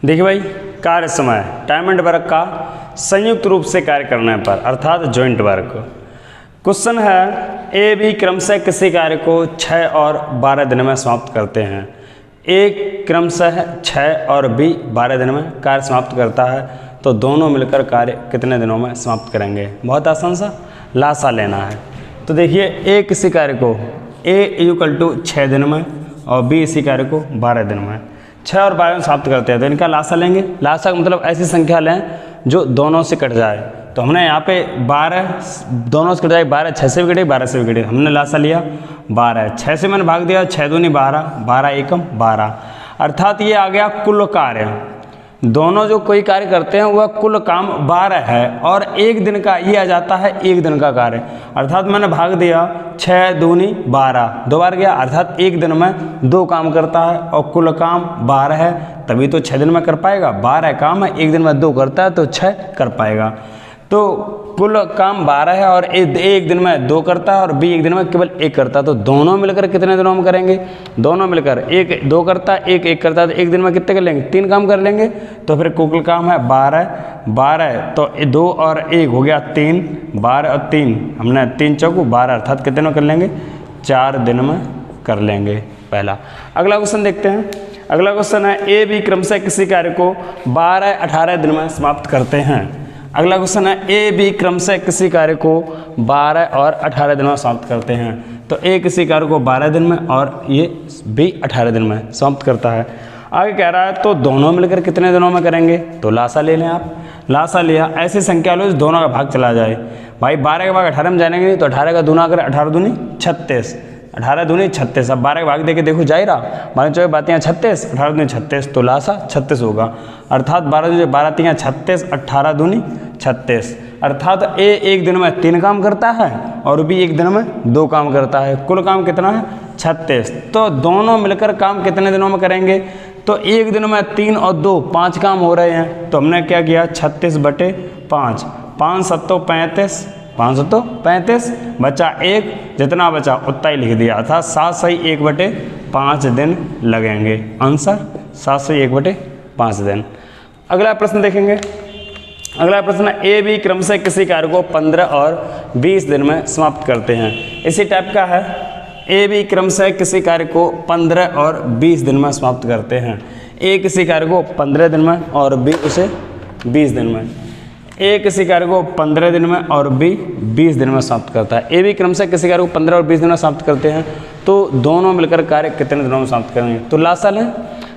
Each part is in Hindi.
देखिए भाई, कार्य समय टाइम एंड वर्क का संयुक्त रूप से कार्य करने पर अर्थात जॉइंट वर्क। क्वेश्चन है ए बी क्रमशः किसी कार्य को 6 और 12 दिन में समाप्त करते हैं। ए क्रमशः 6 और बी 12 दिन में कार्य समाप्त करता है, तो दोनों मिलकर कार्य कितने दिनों में समाप्त करेंगे। बहुत आसान सा लासा लेना है। तो देखिए ए किसी कार्य को ए = 6 दिन में और बी इसी कार्य को 12 दिन में 6 और 12 में समाप्त करते हैं, तो इनका लासा लेंगे। लासा का मतलब ऐसी संख्या लें जो दोनों से कट जाए। तो हमने यहाँ पे 12 दोनों से कट जाए, 12 6 से भी कटे, 12 से भी कटे, हमने लासा लिया 12। 6 से मैंने भाग दिया, 6 दूनी 12, 12 एकम 12, अर्थात ये आ गया कुल कार्य। दोनों जो कोई कार्य करते हैं वह कुल काम 12 है और एक दिन का ये आ जाता है एक दिन का कार्य। अर्थात मैंने भाग दिया 6 दूनी 12, 2 बार गया, अर्थात एक दिन में 2 काम करता है और कुल काम 12 है, तभी तो 6 दिन में कर पाएगा। 12 काम है, एक दिन में 2 करता है तो 6 कर पाएगा। तो कुल काम 12 है और एक दिन में 2 करता है और बी एक दिन में केवल 1 करता है, तो दोनों मिलकर कितने दिनों में करेंगे। दोनों मिलकर 1 2 करता है, 1 1 करता है, तो एक दिन में कितने कर लेंगे, 3 काम कर लेंगे। तो फिर कुल काम है 12 तो 2 और 1 हो गया 3, 12 और 3 हमने 3 चौको 12, अर्थात कितने में कर लेंगे, 4 दिन में कर लेंगे पहला। अगला क्वेश्चन देखते हैं। अगला क्वेश्चन है ए बी क्रमशः किसी कार्य को 12 18 दिन में समाप्त करते हैं। अगला क्वेश्चन है ए बी क्रमशः किसी कार्य को 12 और 18 दिन में समाप्त करते हैं। तो ए किसी कार्य को 12 दिन में और ये बी 18 दिन में समाप्त करता है। आगे कह रहा है तो दोनों मिलकर कितने दिनों में करेंगे। तो लासा ले लें आप। लासा लिया, ऐसी संख्या लो दोनों का भाग चला जाए। भाई 12 का भाग 18 में जाएंगे नहीं, तो 18 का दूना करें, 18 दूनी 36, 18 दूनी 36। अब 12 का भाग देके देखो जाएगा, 12 चौके बातें 36, 18 दूनी 36, तो लासा 36 होगा। अर्थात 12 तीन 36, 18 दूनी 36, अर्थात ए एक दिन में 3 काम करता है और बी एक दिन में 2 काम करता है। कुल काम कितना है, 36। तो दोनों मिलकर काम कितने दिनों में करेंगे। तो एक दिन में 3 और 2 5 काम हो रहे हैं, तो हमने क्या किया 36/5, 5 7 35, 5 7 35, बचा 1, जितना बचा उतना ही लिख दिया, अर्थात 7 सही 1/5 दिन लगेंगे। आंसर 7 सही 1/5 दिन। अगला प्रश्न देखेंगे। अगला प्रश्न है ए बी क्रमशः किसी कार्य को 15 और 20 दिन में समाप्त करते हैं। इसी टाइप का है, ए बी क्रमशः किसी कार्य को 15 और 20 दिन में समाप्त करते हैं। ए किसी कार्य को 15 दिन में और बी उसे 20 दिन में। ए किसी कार्य को 15 दिन में और बी 20 दिन में समाप्त करता है। ए बी क्रमशः किसी कार्य को 15 और 20 दिन में समाप्त करते हैं, तो दोनों मिलकर कार्य कितने दिनों में समाप्त करेंगे। तो लासा लें।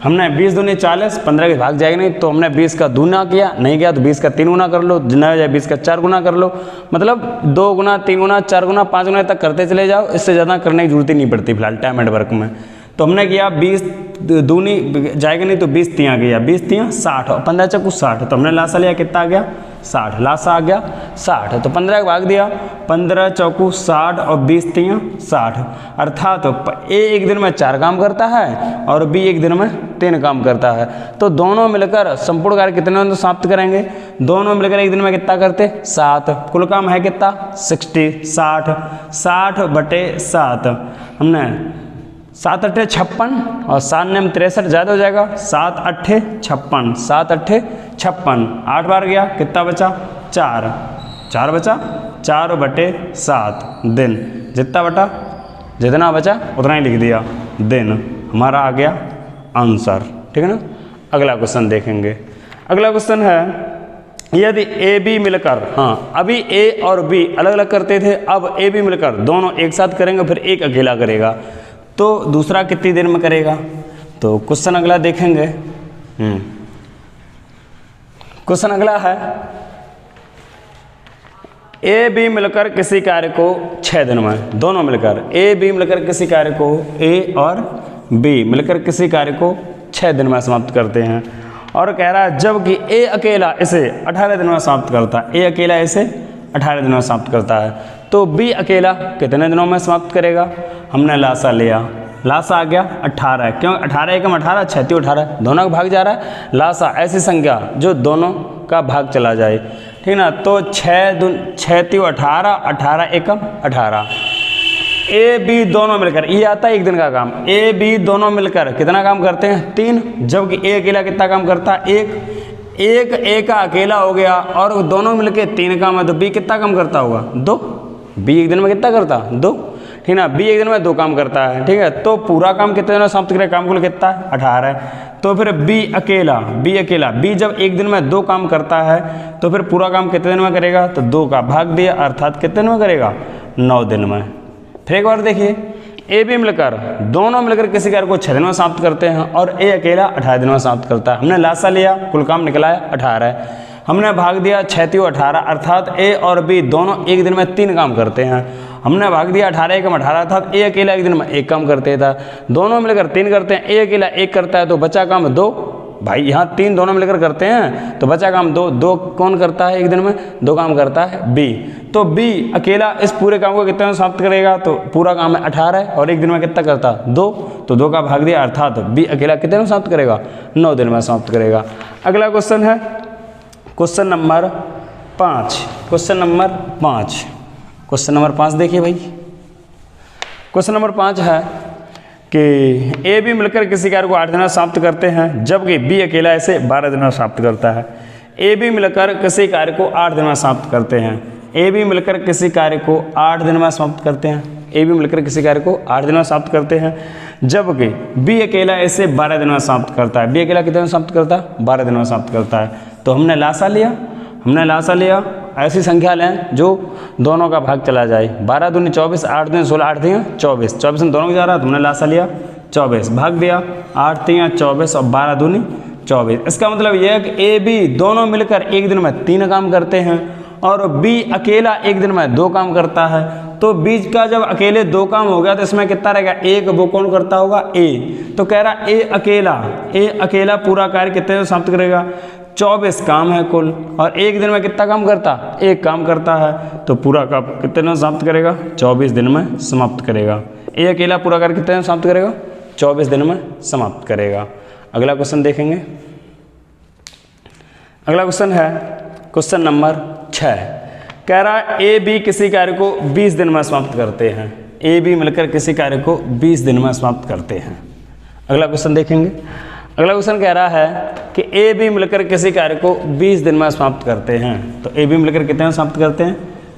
हमने 20 दूनी 40, 15 के भाग जाएगा नहीं, तो हमने 20 का दूना किया, नहीं गया तो 20 का 3 गुना कर लो, जितना हो जाए 20 का 4 गुना कर लो। मतलब 2 गुना 3 गुना 4 गुना 5 गुना तक करते चले जाओ, इससे ज़्यादा करने की जरूरत ही नहीं पड़ती फिलहाल टाइम एंड वर्क में। तो हमने किया 20 दूनी जाएगा नहीं, तो 20 तियाँ गया, 20 तियाँ 60 और 15 चक्कू 60, तो हमने लासा लिया, कितना आ गया 60, लासा आ गया 60। तो 15 का भाग दिया, 15 चौकू 60 और 20 तियाँ 60, अर्थात ए एक दिन में 4 काम करता है और बी एक दिन में 3 काम करता है। तो दोनों मिलकर संपूर्ण कार्य कितने दिन समाप्त करेंगे। दोनों मिलकर एक दिन में कितना करते 7, कुल काम है कितना 60, 60/7 हमने 7 8 56 और 7 9 63 ज़्यादा हो जाएगा, 7 8 56, 7 8 56, 8 बार गया, कितना बचा 4, 4 बचा, 4/7 दिन, जितना बचा उतना ही लिख दिया दिन, हमारा आ गया आंसर। ठीक है ना। अगला क्वेश्चन देखेंगे। अगला क्वेश्चन है यदि ए बी मिलकर, हाँ अभी ए और बी अलग अलग करते थे, अब ए बी मिलकर दोनों एक साथ करेंगे, फिर एक अकेला करेगा, तो दूसरा कितनी देर में करेगा। तो क्वेश्चन अगला देखेंगे। क्वेश्चन अगला है ए बी मिलकर किसी कार्य को 6 दिन में, दोनों मिलकर ए बी मिलकर किसी कार्य को, ए और बी मिलकर किसी कार्य को 6 दिन में समाप्त करते हैं। और कह रहा है जबकि ए अकेला इसे 18 दिन में समाप्त करता है, ए अकेला इसे 18 दिन में समाप्त करता है, तो बी अकेला कितने दिनों में समाप्त करेगा। हमने लासा लिया, लासा आ गया 18, क्यों 18 एकम 18, 36 18, दोनों का भाग जा रहा है। लासा ऐसी संख्या जो दोनों का भाग चला जाए, ठीक ना। तो 6 3 18, 18 एकम 18, ए बी दोनों मिलकर, ये आता है एक दिन का काम, ए बी दोनों मिलकर कितना काम करते हैं 3, जबकि ए अकेला कितना काम करता है 1। एक ए का अकेला हो गया और दोनों मिलके 3 काम है, तो बी कितना काम करता होगा 2। बी एक दिन में कितना करता 2, ठीक ना। बी एक दिन में 2 काम करता है, ठीक है। तो पूरा काम कितने दिन में समाप्त करेगा, काम कुल कितना है 18 है। तो फिर बी अकेला बी जब एक दिन में 2 काम करता है तो फिर पूरा काम कितने दिन में करेगा, तो 2 का भाग दिया, अर्थात कितने दिन में करेगा 9 दिन में। फिर एक बार देखिए, ए बी मिलकर दोनों मिलकर किसी कार्य को 6 दिन में समाप्त करते हैं और ए अकेला 18 दिन में समाप्त करता है। हमने लासा लिया, कुल काम निकला है 18 है, हमने भाग दिया 6 × 18, अर्थात ए और बी दोनों एक दिन में 3 काम करते हैं। हमने भाग दिया 18 × 18, अर्थात ए अकेला एक दिन में 1 काम करते था, दोनों मिलकर 3 करते हैं, ए अकेला 1 करता है, तो बचा काम 2। भाई यहाँ 3 दोनों मिलकर करते हैं तो बचा काम 2 कौन करता है एक दिन में 2 काम करता है बी। तो बी अकेला इस पूरे काम को कितने में समाप्त करेगा, तो पूरा काम है 18 है और एक दिन में कितना करता 2, तो 2 का भाग दिया, अर्थात बी अकेला कितने में समाप्त करेगा 9 दिन में समाप्त करेगा। अगला क्वेश्चन है क्वेश्चन नंबर 5। क्वेश्चन नंबर 5 देखिए भाई, क्वेश्चन नंबर 5 है कि ए बी मिलकर किसी कार्य को 8 दिन में समाप्त करते हैं, जबकि बी अकेला इसे 12 दिन में समाप्त करता है। ए बी मिलकर किसी कार्य को 8 दिन में समाप्त करते हैं, ए बी मिलकर किसी कार्य को 8 दिन में समाप्त करते हैं, ए बी मिलकर किसी कार्य को 8 दिन में समाप्त करते हैं, जबकि बी अकेला इसे 12 दिन में समाप्त करता है। बी अकेला कितने में समाप्त करता है 12 दिन में समाप्त करता है। तो हमने लासा लिया, ऐसी संख्या लें जो दोनों का भाग चला जाए, 12 दूनी 24, 8 दूनी 16, 8 दिया 24, 24 में दोनों को जा रहा है, तो हमने लासा लिया 24, भाग दिया 8 दिया 24 और 12 दूनी 24। इसका मतलब यह है कि ए बी दोनों मिलकर एक दिन में 3 काम करते हैं और बी अकेला एक दिन में 2 काम करता है। तो बीच का जब अकेले 2 काम हो गया तो इसमें कितना रहेगा, एक वो कौन करता होगा ए। तो कह रहा ए अकेला पूरा कार्य कितने में समाप्त करेगा 24 काम है कुल, और एक दिन में कितना काम करता 1 काम करता है, तो पूरा काम कितने दिन समाप्त करेगा 24 दिन में समाप्त करेगा। ए अकेला पूरा कार्य कितने दिन समाप्त करेगा 24 दिन में समाप्त करेगा। अगला क्वेश्चन देखेंगे, अगला क्वेश्चन है क्वेश्चन नंबर 6। कह रहा है ए बी किसी कार्य को 20 दिन में समाप्त करते हैं, ए बी मिलकर किसी कार्य को 20 दिन में समाप्त करते हैं। अगला क्वेश्चन देखेंगे, अगला क्वेश्चन कह रहा है कि ए बी मिलकर किसी कार्य को 20 दिन में समाप्त करते हैं। तो ए बी मिलकर कितने में समाप्त करते हैं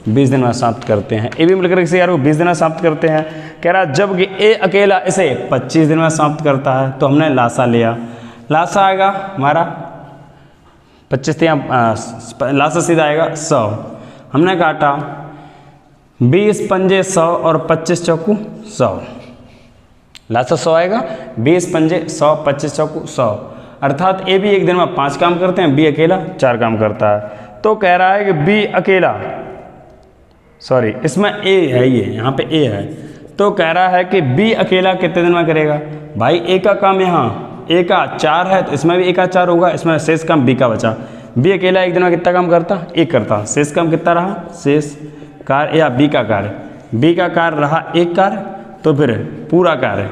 20 दिन में समाप्त करते हैं। ए बी मिलकर किसी कार्य को 20 दिन में समाप्त करते हैं, कह रहा है जबकि ए अकेला इसे 25 दिन में समाप्त करता है। तो हमने लासा लिया, लासा आएगा हमारा 25 लासा सीधा आएगा 100, हमने काटा 20 पंजे 100 और 25 चौकू 100, लासा 100 आएगा, 20 पंजे 100, 25 चौकू 100, अर्थात ए बी एक दिन में 5 काम करते हैं, बी अकेला 4 काम करता है। तो कह रहा है कि बी अकेला, सॉरी इसमें ए है, ये यहाँ पे ए है, तो कह रहा है कि बी अकेला कितने दिन में करेगा। भाई ए का काम यहाँ ए का 4 है, तो इसमें भी ए का 4 होगा, इसमें शेष काम बी का बचा। बी अकेला एक दिन में कितना काम करता 1 करता, शेष काम कितना रहा, शेष कार्य या बी का कार्य, बी का कार्य रहा 1 कार्य, तो फिर पूरा कार्य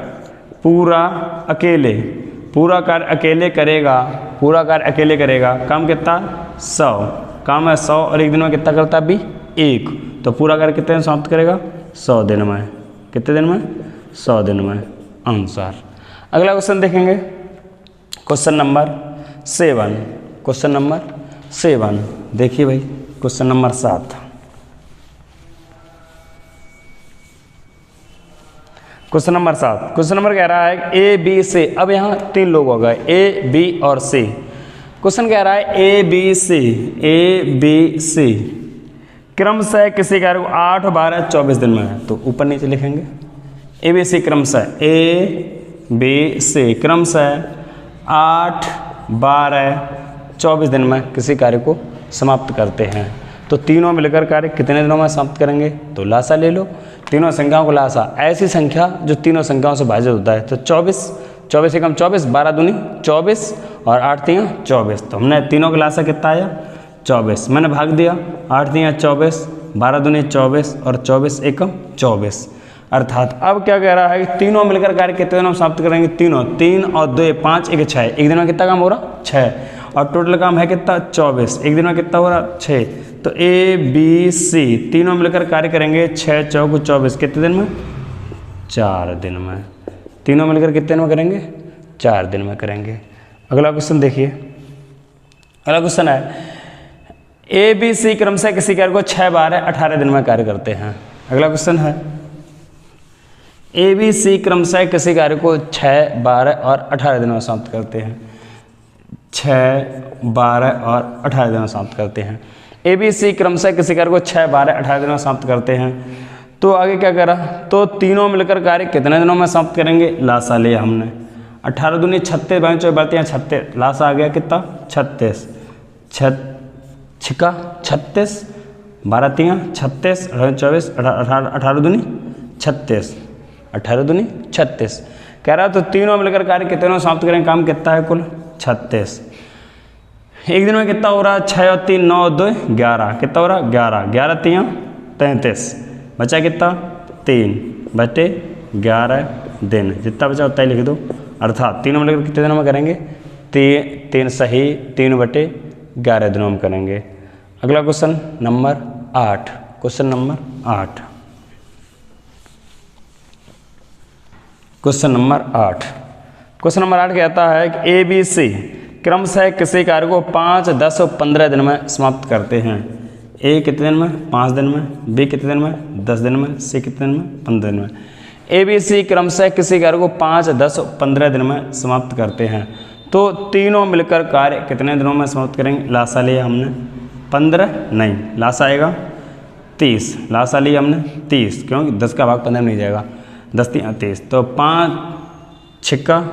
पूरा कार्य अकेले करेगा, पूरा कार्य अकेले करेगा, काम कितना 100 काम है 100 और एक दिन में कितना करता बी 1, तो पूरा कार्य कितने दिन समाप्त करेगा 100 दिन में। कितने दिन में 100 दिन में आंसर। अगला क्वेश्चन देखेंगे क्वेश्चन नंबर 7। क्वेश्चन नंबर 7 देखिए भाई, question number 7। Question number 7, question number कह रहा है ए बी से, अब यहाँ 3 लोग हो गए ए बी और सी। क्वेश्चन कह रहा है ए बी सी क्रमशः किसी कार्य को 8, 12, 24 दिन में है, तो ऊपर नीचे लिखेंगे ए बी सी क्रमशः 8, 12, 24 दिन में किसी कार्य को समाप्त करते हैं। तो तीनों मिलकर कार्य कितने दिनों में समाप्त करेंगे, तो लासा ले लो, तीनों संख्याओं को लासा, ऐसी संख्या जो तीनों संख्याओं से भाजित होता है। तो 24 एकम 24, 12 दूनी 24 और 8 तियाँ 24, तो हमने तीनों का लासा कितना आया 24, मैंने भाग दिया 8 तियाँ 24, 12 दूनी 24 और 24 एकम 24, अर्थात अब क्या कह रहा है कि तीनों मिलकर कार्य कितने दिनों में समाप्त करेंगे, तीनों 3 और 2 5 1 6, एक दिन में कितना काम हो रहा 6, और टोटल काम है कितना 24, एक दिन में कितना हो रहा 6। तो ए बी सी तीनों मिलकर कार्य करेंगे 6 चौक 24, कितने दिन में 4 दिन में। तीनों मिलकर कितने दिन में करेंगे? 4 दिन में करेंगे। अगला क्वेश्चन देखिए। अगला क्वेश्चन है ए बी सी क्रमशः किसी कार्य को 6, 12, 18 दिन में कार्य करते हैं। अगला क्वेश्चन है ए बी सी क्रमशः किसी कार्य को 6, 12 और 18 दिन में समाप्त करते हैं। 6, 12 और 18 दिन में समाप्त करते हैं। ए बी सी क्रमशः किसी कार्य को 6, 12, 18 दिन में समाप्त करते हैं। तो आगे क्या करा? तो तीनों मिलकर कार्य कितने दिनों में समाप्त करेंगे? लासा लिया हमने। 18 दूनी 36, 36, लासा आ गया कितना? 36, 36, 12 तियाँ 36, 24, 18 दूनी 36, 18 दूनी 36 कह रहा है। तो तीनों मिलकर कार्य कितने में समाप्त करेंगे? काम कितना है कुल? 36। एक दिन में कितना हो रहा है? 6 और 3, 9 और 2, 11। कितना हो रहा? 11, 11 तियाँ 33, बचा कितना? 3 बटे 11 दिन। जितना बचा उतना ही लिख दो। अर्थात तीनों मिलकर कितने दिनों में करेंगे? 3 सही 3 बटे 11 दिनों में करेंगे। अगला question number 8। Question number 8। Question number 8। Question number 8 कहता है कि ए बी सी क्रमशः किसी कार्य को 5, 10 और 15 दिन में समाप्त करते हैं। ए कितने दिन में? 5 दिन में। बी कितने दिन में? 10 दिन में। सी कितने दिन में? 15 दिन में। ए बी सी क्रमशः किसी कार्य को 5, 10 और 15 दिन में समाप्त करते हैं। तो तीनों मिलकर कार्य कितने दिनों में समाप्त करेंगे? लासा लिया हमने 15 नहीं, लासा आएगा 30। लासा लिया हमने 30 क्योंकि 10 का भाग 15 में नहीं जाएगा। 10 तियाँ 30, तो 5 छिक्का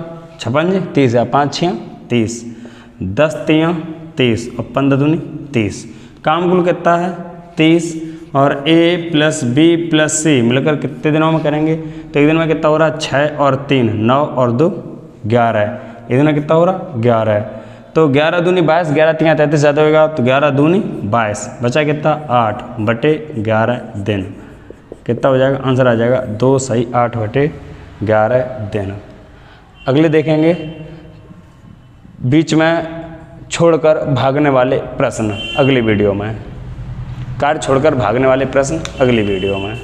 56, 30 है, 5 छियाँ 30, 10 तियाँ 30 और 15 दूनी 30। काम कुल कितना है? 30। और ए प्लस बी प्लस सी मिलकर कितने दिनों में करेंगे? तो एक दिन में कितना हो रहा है? 6 और 3, 9 और 2, 11 है। एक दिन में कितना हो रहा? 11 है। तो 11 दूनी 22, 11 तियाँ 33 ज़्यादा होगा, तो 11 दूनी 22, बचा कितना? 8 बटे 11 दिन। कितना हो जाएगा? आंसर आ जाएगा 2 सही 8 बटे 11 दिन। अगले देखेंगे बीच में छोड़कर भागने वाले प्रश्न अगली वीडियो में। कार्य छोड़कर भागने वाले प्रश्न अगली वीडियो में।